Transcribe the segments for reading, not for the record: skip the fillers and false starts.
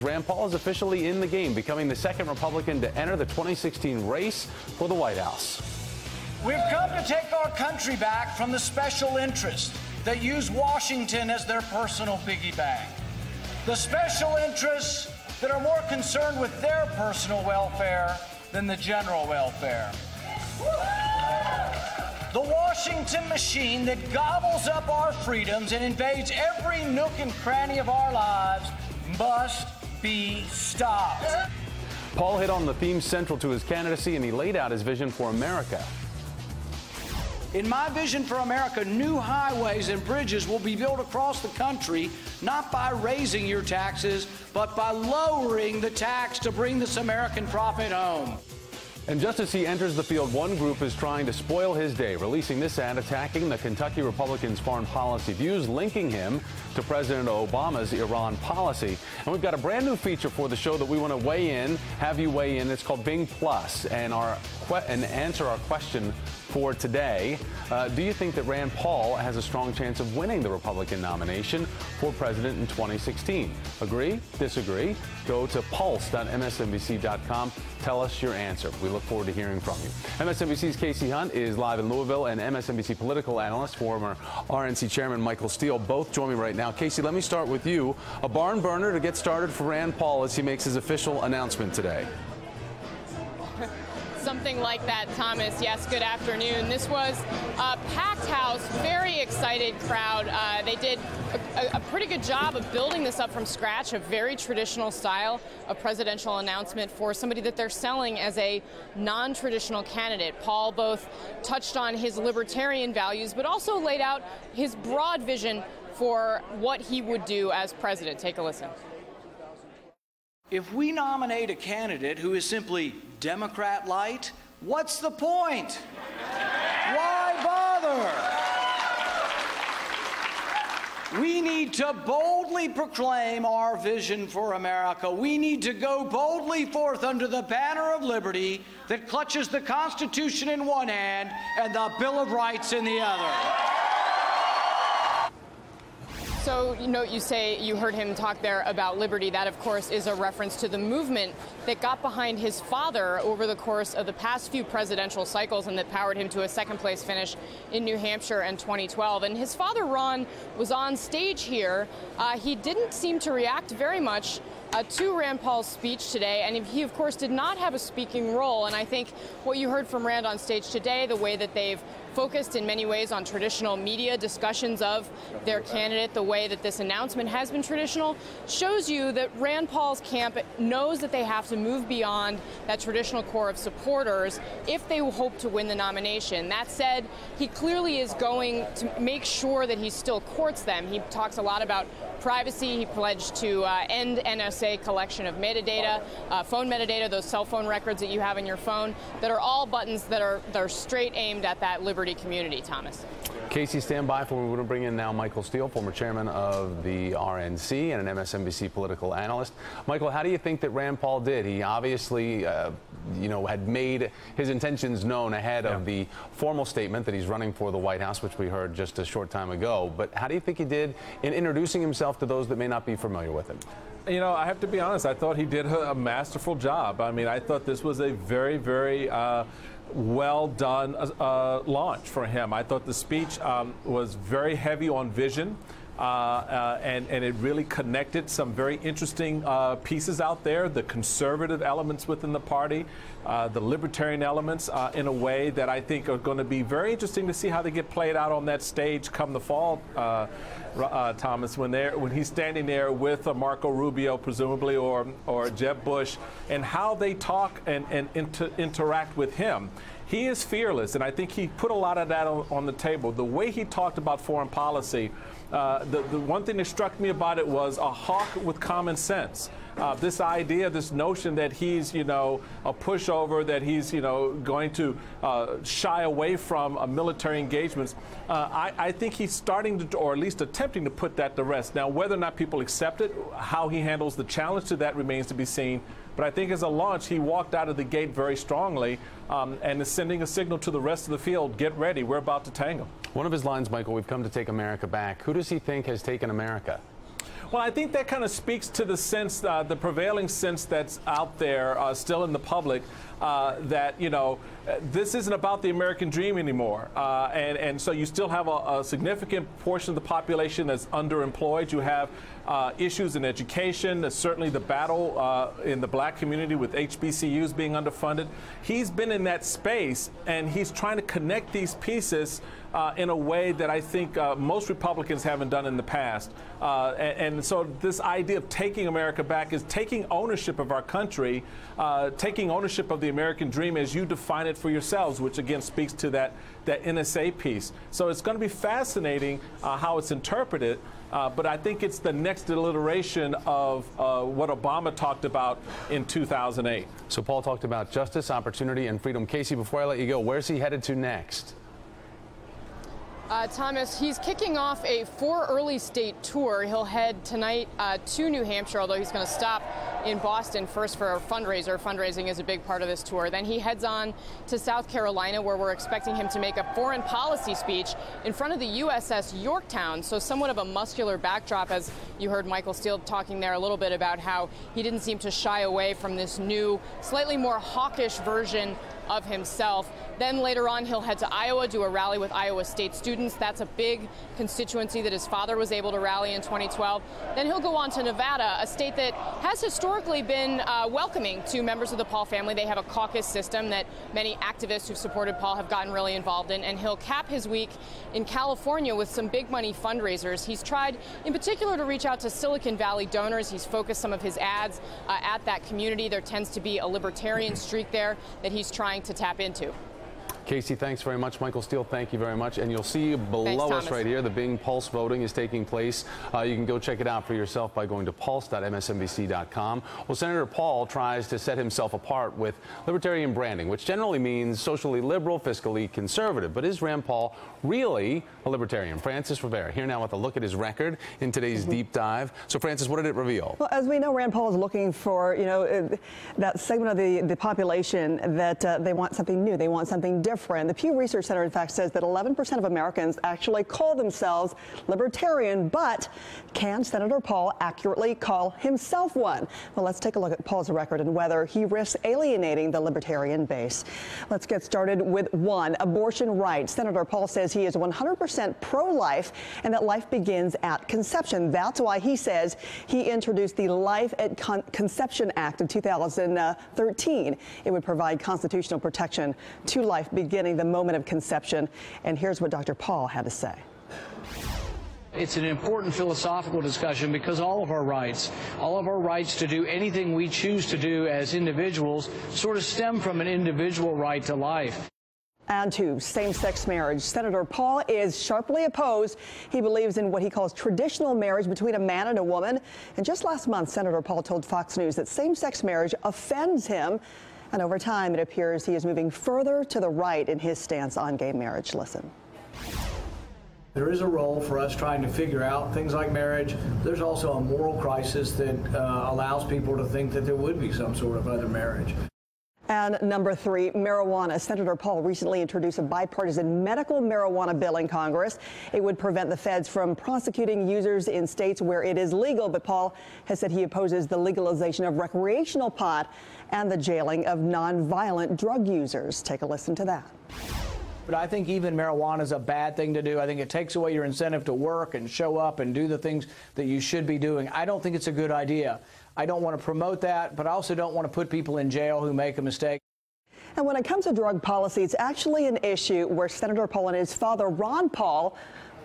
Rand Paul is officially in the game, becoming the second Republican to enter the 2016 race for the White House. We've come to take our country back from the special interests that use Washington as their personal piggy bank. The special interests that are more concerned with their personal welfare than the general welfare. The Washington machine that gobbles up our freedoms and invades every nook and cranny of our lives must be stopped. Paul hit on the themes central to his candidacy, and he laid out his vision for America. In my vision for America, new highways and bridges will be built across the country, not by raising your taxes, but by lowering the tax to bring this American profit home. And just as he enters the field, one group is trying to spoil his day, releasing this ad attacking the Kentucky Republican's foreign policy views, linking him to President Obama's Iran policy. And we've got a brand new feature for the show that we want to have you weigh in. It's called Bing Plus, and answer our question for today. Do you think that Rand Paul has a strong chance of winning the Republican nomination for president in 2016? Agree? Disagree? Go to pulse.msnbc.com. Tell us your answer. We look forward to hearing from you. MSNBC's Casey Hunt is live in Louisville, and MSNBC political analyst, former RNC chairman Michael Steele, both join me right now. Casey, let me start with you. A barn burner to get started for Rand Paul as he makes his official announcement today. Something like that, Thomas. Yes, good afternoon. This was a packed house, very excited crowd. They did a pretty good job of building this up from scratch, a very traditional style of presidential announcement for somebody that they're selling as a non-traditional candidate. Paul both touched on his libertarian values, but also laid out his broad vision for what he would do as president. Take a listen. If we nominate a candidate who is simply Democrat light, what's the point? Why bother? We need to boldly proclaim our vision for America. We need to go boldly forth under the banner of liberty that clutches the Constitution in one hand and the Bill of Rights in the other. So, you heard him talk there about liberty. That, of course, is a reference to the movement that got behind his father over the course of the past few presidential cycles and that powered him to a second-place finish in New Hampshire in 2012. And his father, Ron, was on stage here. He didn't seem to react very much to Rand Paul's speech today, and he, of course, did not have a speaking role. And I think what you heard from Rand on stage today, the way that they've focused in many ways on traditional media discussions of their candidate, the way that this announcement has been traditional, shows you that Rand Paul's camp knows that they have to move beyond that traditional core of supporters if they hope to win the nomination. That said, he clearly is going to make sure that he still courts them. He talks a lot about privacy. He pledged to end NSA collection of metadata, phone metadata, those cell phone records that you have in your phone, that are all buttons that are straight aimed at that liberty community, Thomas. Casey, stand by for we want to bring in now Michael Steele, former chairman of the RNC and an MSNBC political analyst. Michael, how do you think that Rand Paul did? He obviously, had made his intentions known ahead of the formal statement that he's running for the White House, which we heard just a short time ago. But how do you think he did in introducing himself to those that may not be familiar with him? I have to be honest. I thought he did a masterful job. I mean, I thought this was a very, very well done launch for him. I thought the speech was very heavy on vision. And it really connected some very interesting pieces out there, the conservative elements within the party, the libertarian elements in a way that I think are going to be very interesting to see how they get played out on that stage come the fall, Thomas, when he's standing there with Marco Rubio, presumably, or Jeb Bush, and how they talk and interact with him. He is fearless, and I think he put a lot of that on the table. The way he talked about foreign policy, the one thing that struck me about it was a hawk with common sense. This idea, this notion that he's, a pushover, that he's, going to shy away from military engagements. I think he's starting to, or at least attempting to put that to rest. Now, whether or not people accept it, how he handles the challenge to that remains to be seen. But I think as a launch, he walked out of the gate very strongly and is sending a signal to the rest of the field, get ready, we're about to tango. One of his lines, Michael, we've come to take America back. Who does he think has taken America? Well, I think that kind of speaks to the sense, the prevailing sense that's out there still in the public, that, you know, this isn't about the American dream anymore. And so you still have a significant portion of the population that's underemployed. You have issues in education, certainly the battle in the black community with HBCUs being underfunded. He's been in that space, and he's trying to connect these pieces in a way that I think most Republicans haven't done in the past. And so this idea of taking America back is taking ownership of our country, taking ownership of the American dream as you define it for yourselves, which again speaks to that NSA piece. So it's going to be fascinating how it's interpreted, but I think it's the next iteration of what Obama talked about in 2008. So Paul talked about justice, opportunity, and freedom. Casey, before I let you go, where's he headed to next? Thomas, he's kicking off a 4 early state tour. He'll head tonight to New Hampshire, although he's going to stop in Boston first for a fundraiser. Fundraising is a big part of this tour. Then he heads on to South Carolina, where we're expecting him to make a foreign policy speech in front of the USS Yorktown. So somewhat of a muscular backdrop, as you heard Michael Steele talking there a little bit about how he didn't seem to shy away from this new, slightly more hawkish version of himself. Then later on, he'll head to Iowa, do a rally with Iowa State students. That's a big constituency that his father was able to rally in 2012. Then he'll go on to Nevada, a state that has historically been welcoming to members of the Paul family. They have a caucus system that many activists who've supported Paul have gotten really involved in. And he'll cap his week in California with some big money fundraisers. He's tried in particular to reach out to Silicon Valley donors. He's focused some of his ads at that community. There tends to be a libertarian streak there that he's trying to tap into. Casey, thanks very much. Michael Steele, thank you very much. And you'll see below us right here, the Bing Pulse voting is taking place. You can go check it out for yourself by going to pulse.msnbc.com. Well, Senator Paul tries to set himself apart with libertarian branding, which generally means socially liberal, fiscally conservative. But is Rand Paul really a libertarian? Francis Rivera here now with a look at his record in today's deep dive. So, Francis, what did it reveal? Well, as we know, Rand Paul is looking for, you know, that segment of the population that they want something new. They want something different. The Pew Research Center, in fact, says that 11% of Americans actually call themselves libertarian, but can Senator Paul accurately call himself one? Well, let's take a look at Paul's record and whether he risks alienating the libertarian base. Let's get started with one, abortion rights. Senator Paul says he is 100% pro-life and that life begins at conception. That's why he says he introduced the Life at Conception Act of 2013. It would provide constitutional protection to life beginning the moment of conception. And here's what Dr. Paul had to say. It's an important philosophical discussion because all of our rights to do anything we choose to do as individuals sort of stem from an individual right to life. And to same-sex marriage, Senator Paul is sharply opposed. He believes in what he calls traditional marriage between a man and a woman. And just last month, Senator Paul told Fox News that same-sex marriage offends him. And over time, it appears he is moving further to the right in his stance on gay marriage. Listen. There is a role for us trying to figure out things like marriage. There's also a moral crisis that allows people to think that there would be some sort of other marriage. And number 3, marijuana. Senator Paul recently introduced a bipartisan medical marijuana bill in Congress. It would prevent the feds from prosecuting users in states where it is legal. But Paul has said he opposes the legalization of recreational pot and the jailing of nonviolent drug users. Take a listen to that. But I think even marijuana is a bad thing to do. I think it takes away your incentive to work and show up and do the things that you should be doing. I don't think it's a good idea. I don't want to promote that, but I also don't want to put people in jail who make a mistake. And when it comes to drug policy, it's actually an issue where Senator Paul and his father, Ron Paul,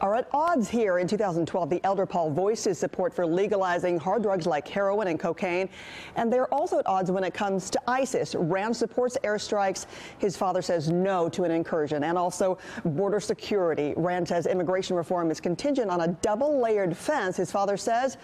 are at odds here. In 2012, the elder Paul voiced his support for legalizing hard drugs like heroin and cocaine. And they're also at odds when it comes to ISIS. Rand supports airstrikes. His father says no to an incursion. And also border security. Rand says immigration reform is contingent on a double-layered fence. His father says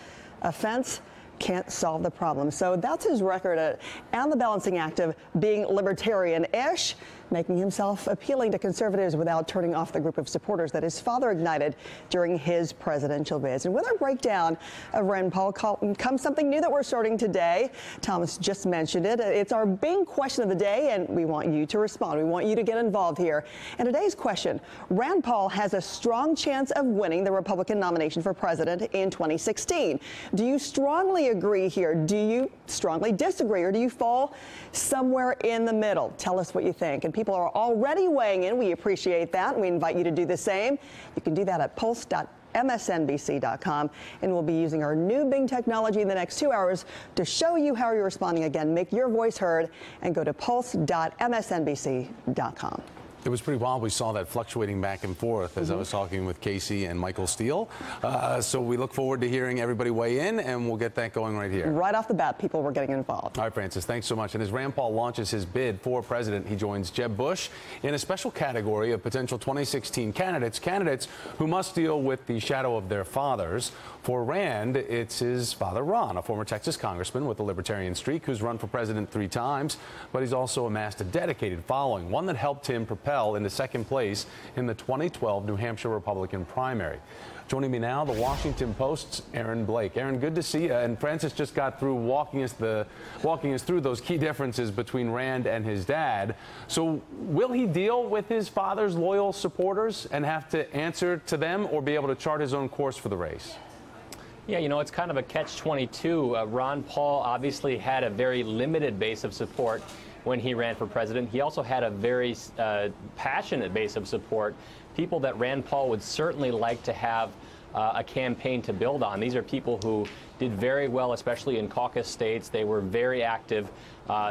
a fence can't solve the problem. So that's his record and the balancing act of being libertarian-ish. making himself appealing to conservatives without turning off the group of supporters that his father ignited during his presidential bids. And with our breakdown of Rand Paul comes something new that we're starting today. Thomas just mentioned it. It's our Bing question of the day, and we want you to respond. We want you to get involved here. And today's question: Rand Paul has a strong chance of winning the Republican nomination for president in 2016. Do you strongly agree here? Do you strongly disagree? Or do you fall somewhere in the middle? Tell us what you think. And people are already weighing in. We appreciate that. And we invite you to do the same. You can do that at pulse.msnbc.com. And we'll be using our new Bing technology in the next 2 hours to show you how you're responding. Again, make your voice heard and go to pulse.msnbc.com. It was pretty wild. We saw that fluctuating back and forth as I was talking with Casey and Michael Steele. So we look forward to hearing everybody weigh in, and we'll get that going right here. Right off the bat, people were getting involved. All right, Francis, thanks so much. And as Rand Paul launches his bid for president, he joins Jeb Bush in a special category of potential 2016 candidates who must deal with the shadow of their fathers. For Rand, it's his father, Ron, a former Texas congressman with a libertarian streak who's run for president 3 times, but he's also amassed a dedicated following, one that helped him propel into second place in the 2012 New Hampshire Republican primary. Joining me now, the Washington Post's Aaron Blake. Aaron, good to see you. And Francis just got through walking us through those key differences between Rand and his dad. So will he deal with his father's loyal supporters and have to answer to them, or be able to chart his own course for the race? Yeah, you know, it's kind of a catch-22. Ron Paul obviously had a very limited base of support when he ran for president. He also had a very passionate base of support, people that Rand Paul would certainly like to have a campaign to build on. These are people who did very well, especially in caucus states. They were very active.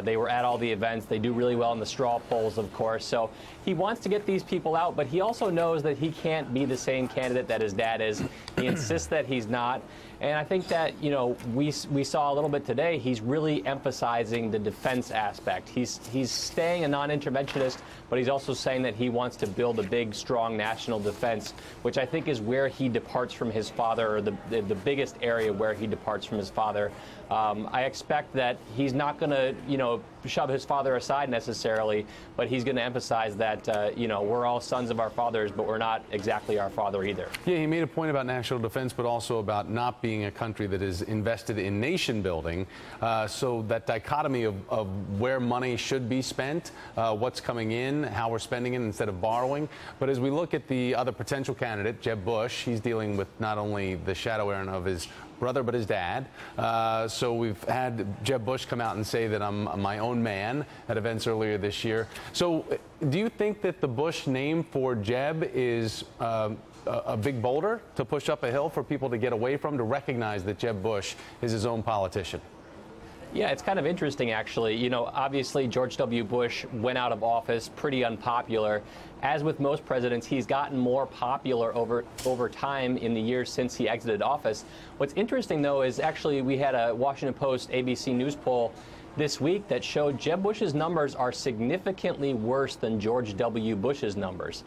They were at all the events. They do really well in the straw polls, of course. So he wants to get these people out, but he also knows that he can't be the same candidate that his dad is. He insists that he's not. And I think that, you know, we saw a little bit today, he's really emphasizing the defense aspect. He's staying a non-interventionist, but he's also saying that he wants to build a big, strong national defense, which I think is where he departs from his father, or the biggest area where he departs from his father. I expect that he's not going to, you know, shove his father aside necessarily, but he's going to emphasize that, you know, we're all sons of our fathers, but we're not exactly our father either. Yeah, he made a point about national defense, but also about not being a country that is invested in nation building. So that dichotomy of where money should be spent, what's coming in, how we're spending it instead of borrowing. But as we look at the other potential candidate, Jeb Bush, he's dealing with not only the shadow, Aaron, of his brother, but his dad. So we've had Jeb Bush come out and say that I'm my own man at events earlier this year. So do you think that the Bush name for Jeb is a big boulder to push up a hill for people to get away from, to recognize that Jeb Bush is his own politician? Yeah, it's kind of interesting, actually. You know, obviously, George W. Bush went out of office pretty unpopular. As with most presidents, he's gotten more popular over time in the years since he exited office. What's interesting, though, is actually we had a Washington Post ABC News poll this week that showed Jeb Bush's numbers are significantly worse than George W. Bush's numbers.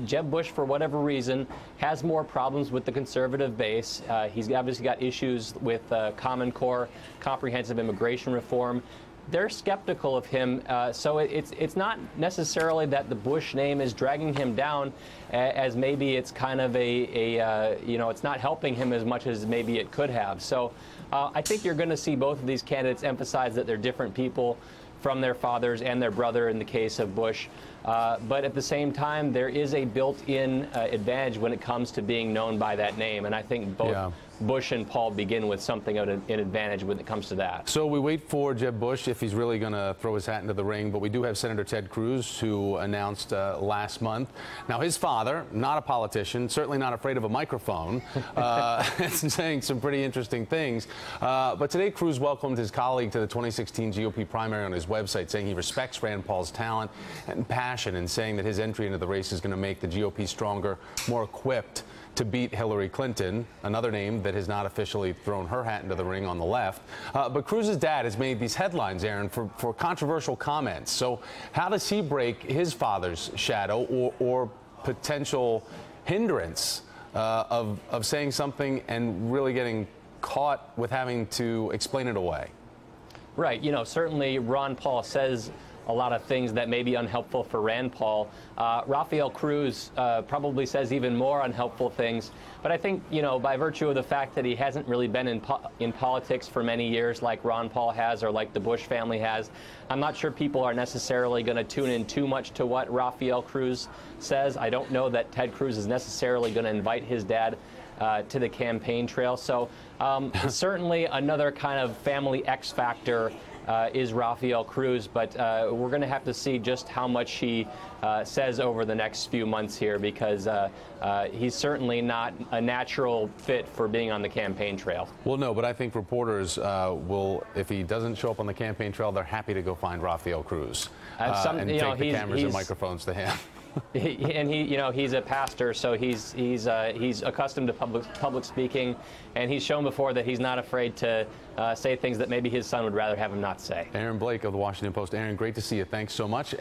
Jeb Bush, for whatever reason, has more problems with the conservative base. He's obviously got issues with Common Core, comprehensive immigration reform. They're skeptical of him, so it's not necessarily that the Bush name is dragging him down, as maybe it's kind of you know, it's not helping him as much as maybe it could have. So I think you're going to see both of these candidates emphasize that they're different people from their fathers and their brother in the case of Bush. But at the same time, there is a built-in advantage when it comes to being known by that name. And I think both Bush and Paul begin with something of an advantage when it comes to that. So we wait for Jeb Bush if he's really going to throw his hat into the ring. But we do have Senator Ted Cruz, who announced last month. Now, his father, not a politician, certainly not afraid of a microphone, saying some pretty interesting things. But today, Cruz welcomed his colleague to the 2016 GOP primary on his website, saying he respects Rand Paul's talent and passion, and saying that his entry into the race is going to make the GOP stronger, more equipped to beat Hillary Clinton, another name that has not officially thrown her hat into the ring on the left. But Cruz's dad has made these headlines, Aaron, for controversial comments. So how does he break his father's shadow or potential hindrance of saying something and really getting caught with having to explain it away? Right. You know, certainly Ron Paul says a lot of things that may be unhelpful for Rand Paul. Rafael Cruz probably says even more unhelpful things. But I think, by virtue of the fact that he hasn't really been in politics for many years like Ron Paul has or like the Bush family has, I'm not sure people are necessarily going to tune in too much to what Rafael Cruz says. I don't know that Ted Cruz is necessarily going to invite his dad to the campaign trail. So certainly another kind of family X factor is Rafael Cruz, but we're going to have to see just how much he says over the next few months here, because he's certainly not a natural fit for being on the campaign trail. Well, no, but I think reporters will, if he doesn't show up on the campaign trail, they're happy to go find Rafael Cruz and take the cameras and microphones to him. He's a pastor, so he's accustomed to public speaking, and he's shown before that he's not afraid to say things that maybe his son would rather have him not say. Aaron Blake of the Washington Post. Aaron, great to see you. Thanks so much.